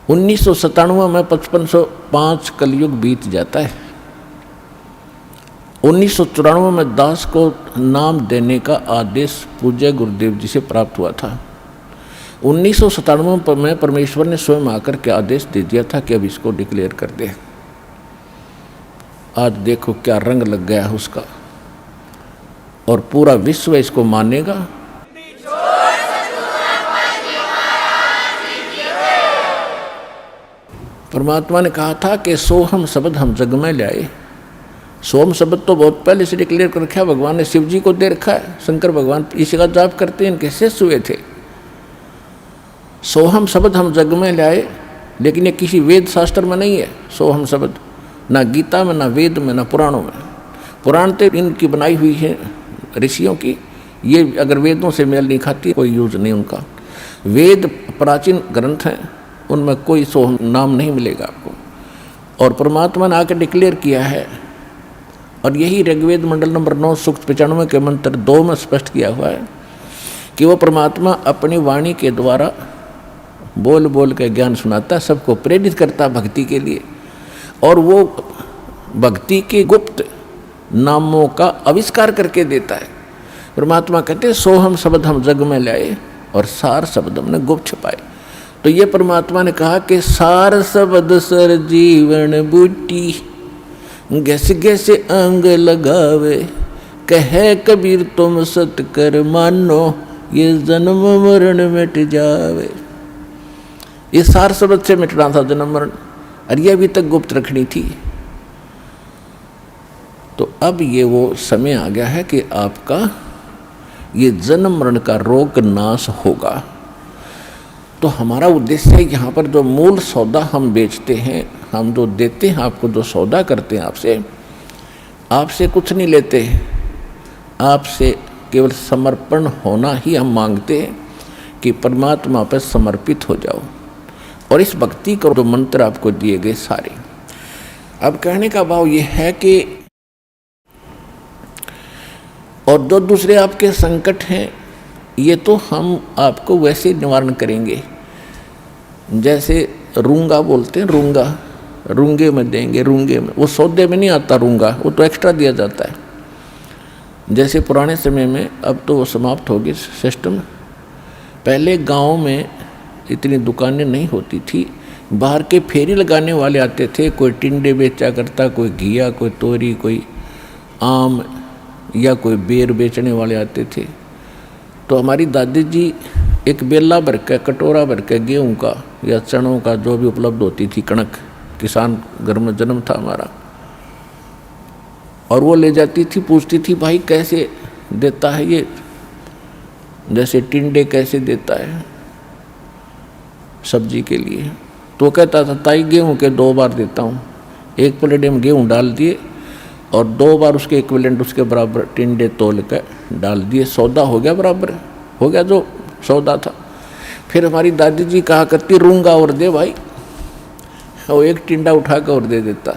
1997 में 5505 कलयुग बीत जाता है। 1994 में दास को नाम देने का आदेश पूज्य गुरुदेव जी से प्राप्त हुआ था। 1997 में परमेश्वर ने स्वयं आकर के आदेश दे दिया था कि अब इसको डिक्लेयर कर दे। आज देखो क्या रंग लग गया है उसका, और पूरा विश्व इसको मानेगा। परमात्मा ने कहा था कि सोहम शब्द हम जग में लाए। सोहम शब्द तो बहुत पहले से डिक्लेयर कर रखा है, भगवान ने शिव जी को दे रखा है। शंकर भगवान इसी का जाप करते हैं, इनके शिष्य हुए थे। सोहम शब्द हम जग में लाए, लेकिन ये किसी वेद शास्त्र में नहीं है। सोहम शब्द ना गीता में, ना वेद में, ना पुराणों में। पुराण तो इनकी बनाई हुई है ऋषियों की, ये अगर वेदों से मेल नहीं खाती कोई यूज नहीं उनका। वेद प्राचीन ग्रंथ हैं, उनमें कोई सोहम नाम नहीं मिलेगा आपको। और परमात्मा ने आकर डिक्लेयर किया है, और यही ऋग्वेद मंडल नंबर 9 सूक्त 95 के मंत्र 2 में स्पष्ट किया हुआ है कि वो परमात्मा अपनी वाणी के द्वारा बोल बोल के ज्ञान सुनाता है, सबको प्रेरित करता है भक्ति के लिए। और वो भक्ति के गुप्त नामों का आविष्कार करके देता है। परमात्मा कहते हैं सोहम शब्द हम जग में लाए, और सार शब्द हमने गुप्त छुपाए। तो ये परमात्मा ने कहा कि सार शब्द सर जीवन बूटी, गैस गैस अंग लगावे, कहे कबीर तुम सत कर मानो, ये जन्म मरण मिट जावे। ये सार शब्द से मिटना था जन्म मरण, और ये अभी तक गुप्त रखनी थी। तो अब ये वो समय आ गया है कि आपका ये जन्म मरण का रोग नाश होगा। तो हमारा उद्देश्य है, यहाँ पर जो मूल सौदा हम बेचते हैं, हम जो देते हैं आपको, जो सौदा करते हैं आपसे कुछ नहीं लेते, आपसे केवल समर्पण होना ही हम मांगते हैं कि परमात्मा पर समर्पित हो जाओ। और इस भक्ति को जो मंत्र आपको दिए गए सारे, अब कहने का भाव ये है कि और जो दूसरे आपके संकट हैं, ये तो हम आपको वैसे निवारण करेंगे। जैसे रूंगा बोलते हैं, रूंगा रूंगे में देंगे, रूंगे में, वो सौदे में नहीं आता रूंगा, वो तो एक्स्ट्रा दिया जाता है। जैसे पुराने समय में, अब तो वो समाप्त होगी सिस्टम। पहले गांव में इतनी दुकानें नहीं होती थी, बाहर के फेरी लगाने वाले आते थे, कोई टिंडे बेचा करता, कोई घिया, कोई तोरी, कोई आम, या कोई बेर बेचने वाले आते थे। तो हमारी दादी जी एक बेला भर के, कटोरा भर के गेहूँ का या चनों का, जो भी उपलब्ध होती थी, कणक, किसान घर में जन्म था हमारा, और वो ले जाती थी, पूछती थी भाई कैसे देता है ये, जैसे टिंडे कैसे देता है सब्जी के लिए। तो कहता था ताई गेहूँ के 2 बार देता हूँ, एक प्लेट में गेहूँ डाल दिए और 2 बार उसके इक्विवेलेंट उसके बराबर टिंडे तोल कर डाल दिए, सौदा हो गया, बराबर हो गया जो सौदा था। फिर हमारी दादी जी कहा करती रूंगा और दे भाई, वो एक टिंडा उठा कर और दे देता।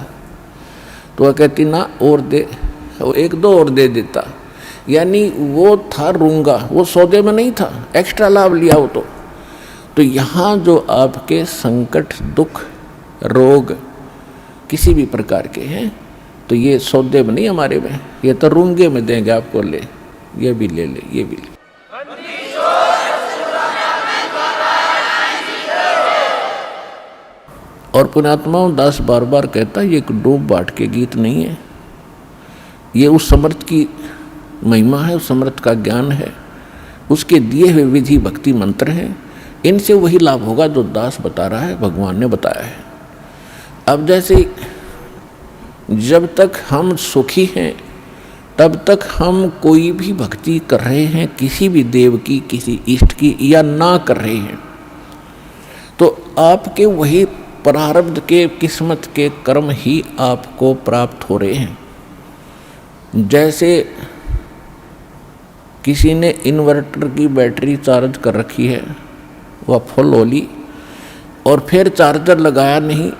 तो वह कहती ना और दे, वो 1-2 और दे देता। यानी वो था रूंगा, वो सौदे में नहीं था, एक्स्ट्रा लाभ लिया वो तो यहाँ जो आपके संकट, दुख, रोग किसी भी प्रकार के हैं, तो ये सौदे में नहीं हमारे में, ये तो रूंगे में देंगे आपको, ले ये भी ले ले, ये भी ले। और पुण्यात्माओं, दास बार बार कहता है ये एक डूब बाट के गीत नहीं है, ये उस समर्थ की महिमा है, उस समर्थ का ज्ञान है, उसके दिए हुए विधि भक्ति मंत्र हैं। इनसे वही लाभ होगा जो दास बता रहा है, भगवान ने बताया है। अब जैसे जब तक हम सुखी हैं तब तक हम कोई भी भक्ति कर रहे हैं, किसी भी देव की, किसी इष्ट की, या ना कर रहे हैं, तो आपके वही प्रारब्ध के, किस्मत के कर्म ही आपको प्राप्त हो रहे हैं। जैसे किसी ने इन्वर्टर की बैटरी चार्ज कर रखी है, वह फुल हो ली, और फिर चार्जर लगाया नहीं,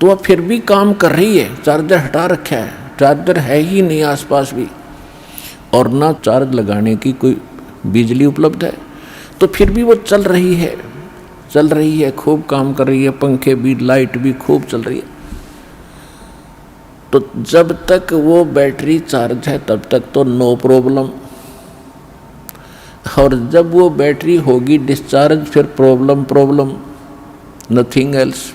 तो वह फिर भी काम कर रही है, चार्जर हटा रखा है, चार्जर है ही नहीं आसपास भी, और ना चार्ज लगाने की कोई बिजली उपलब्ध है, तो फिर भी वो चल रही है। चल रही है, खूब काम कर रही है, पंखे भी, लाइट भी खूब चल रही है, तो जब तक वो बैटरी चार्ज है तब तक तो नो प्रॉब्लम, और जब वो बैटरी होगी डिस्चार्ज फिर प्रॉब्लम, नथिंग एल्स।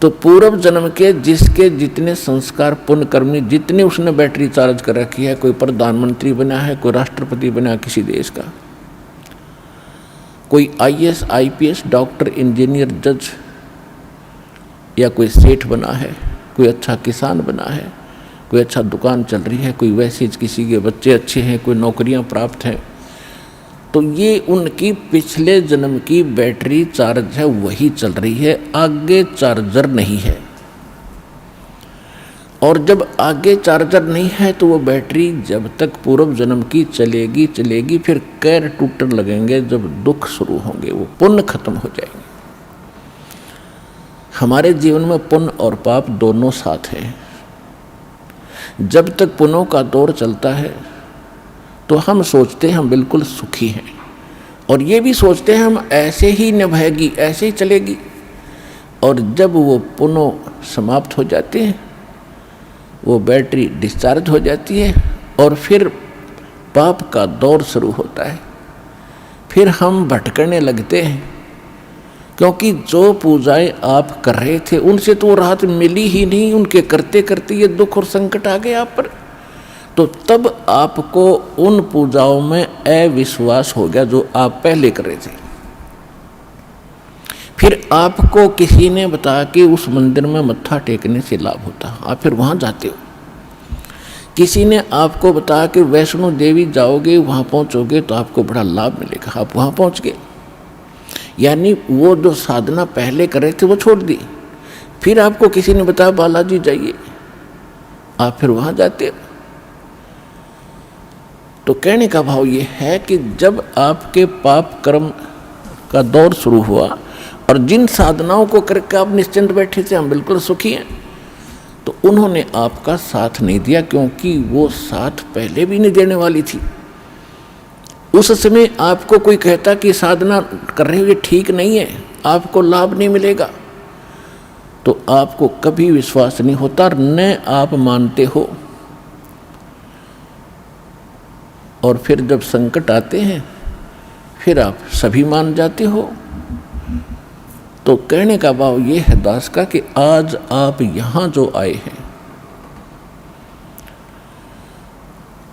तो पूर्व जन्म के जिसके जितने संस्कार पुण्य कर्मी, जितने उसने बैटरी चार्ज कर रखी है, कोई प्रधानमंत्री बना है, कोई राष्ट्रपति बना है किसी देश का, कोई IAS IPS डॉक्टर इंजीनियर जज, या कोई सेठ बना है, कोई अच्छा किसान बना है, कोई अच्छा दुकान चल रही है, कोई वैसे किसी के बच्चे अच्छे हैं, कोई नौकरियां प्राप्त हैं, तो ये उनकी पिछले जन्म की बैटरी चार्ज है, वही चल रही है, आगे चार्जर नहीं है। और जब आगे चार्जर नहीं है तो वो बैटरी जब तक पूर्व जन्म की चलेगी, फिर कैर टूटने लगेंगे, जब दुख शुरू होंगे, वो पुण्य खत्म हो जाएंगे। हमारे जीवन में पुण्य और पाप दोनों साथ हैं। जब तक पुण्यों का दौर चलता है तो हम सोचते हैं हम बिल्कुल सुखी हैं, और ये भी सोचते हैं हम ऐसे ही निभाएगी, ऐसे ही चलेगी। और जब वो पुण्य समाप्त हो जाते हैं, वो बैटरी डिस्चार्ज हो जाती है, और फिर पाप का दौर शुरू होता है। फिर हम भटकने लगते हैं, क्योंकि जो पूजाएं आप कर रहे थे उनसे तो राहत मिली ही नहीं, उनके करते करते ये दुख और संकट आ गए आप पर। तो तब आपको उन पूजाओं में अविश्वास हो गया जो आप पहले कर रहे थे। फिर आपको किसी ने बताया कि उस मंदिर में मत्था टेकने से लाभ होता, आप फिर वहाँ जाते हो। किसी ने आपको बताया कि वैष्णो देवी जाओगे, वहाँ पहुँचोगे तो आपको बड़ा लाभ मिलेगा, आप वहाँ पहुँच गए। यानी वो जो साधना पहले कर रहे थे वो छोड़ दी। फिर आपको किसी ने बताया बालाजी जाइए, आप फिर वहाँ जाते हो। तो कहने का भाव ये है कि जब आपके पाप कर्म का दौर शुरू हुआ और जिन साधनाओं को करके आप निश्चिंत बैठे थे हम बिल्कुल सुखी हैं, तो उन्होंने आपका साथ नहीं दिया, क्योंकि वो साथ पहले भी नहीं देने वाली थी। उस समय आपको कोई कहता कि साधना कर रहे हो ये ठीक नहीं है, आपको लाभ नहीं मिलेगा, तो आपको कभी विश्वास नहीं होता, न आप मानते हो। और फिर जब संकट आते हैं फिर आप सभी मान जाते हो। तो कहने का भाव ये है दास का कि आज आप यहाँ जो आए हैं,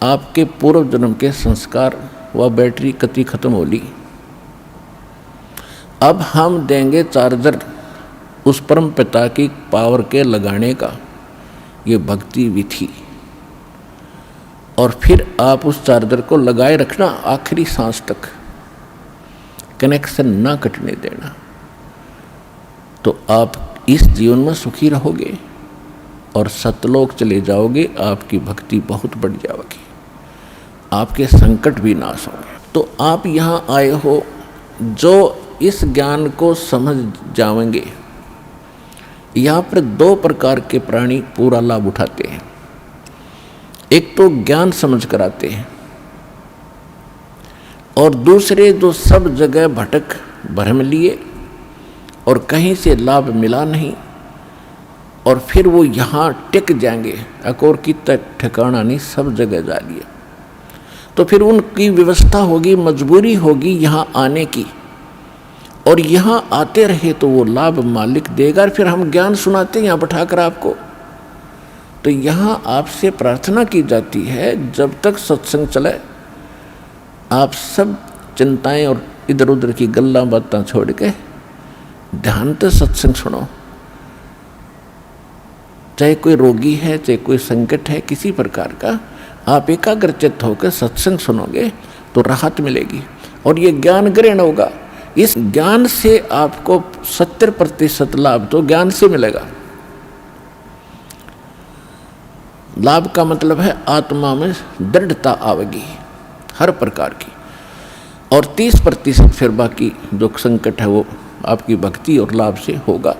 आपके पूर्व जन्म के संस्कार व बैटरी कति खत्म हो ली। अब हम देंगे चार्जर उस परम पिता की पावर के लगाने का, ये भक्ति विधि। और फिर आप उस चार्जर को लगाए रखना आखिरी सांस तक, कनेक्शन ना कटने देना, तो आप इस जीवन में सुखी रहोगे और सतलोक चले जाओगे। आपकी भक्ति बहुत बढ़ जाएगी, आपके संकट भी नाश होंगे। तो आप यहाँ आए हो जो इस ज्ञान को समझ जाएंगे। यहाँ पर दो प्रकार के प्राणी पूरा लाभ उठाते हैं। एक तो ज्ञान समझ कर आते हैं, और दूसरे जो सब जगह भटक भरम लिए और कहीं से लाभ मिला नहीं, और फिर वो यहाँ टिक जाएंगे, अकोर की तक ठिकाना नहीं, सब जगह जा लिए। तो फिर उनकी व्यवस्था होगी, मजबूरी होगी यहाँ आने की, और यहाँ आते रहे तो वो लाभ मालिक देगा। फिर हम ज्ञान सुनाते हैं यहाँ बैठाकर आपको। तो यहाँ आपसे प्रार्थना की जाती है जब तक सत्संग चले आप सब चिंताएं और इधर उधर की गल्ला बातें छोड़ के ध्यान से सत्संग सुनो। चाहे कोई रोगी है, चाहे कोई संकट है किसी प्रकार का, आप एकाग्रचित्त होकर सत्संग सुनोगे तो राहत मिलेगी और ये ज्ञान ग्रहण होगा। इस ज्ञान से आपको 70% लाभ तो ज्ञान से मिलेगा। लाभ का मतलब है आत्मा में दृढ़ता आवेगी हर प्रकार की, और 30% फिर बाकी जो संकट है वो आपकी भक्ति और लाभ से होगा।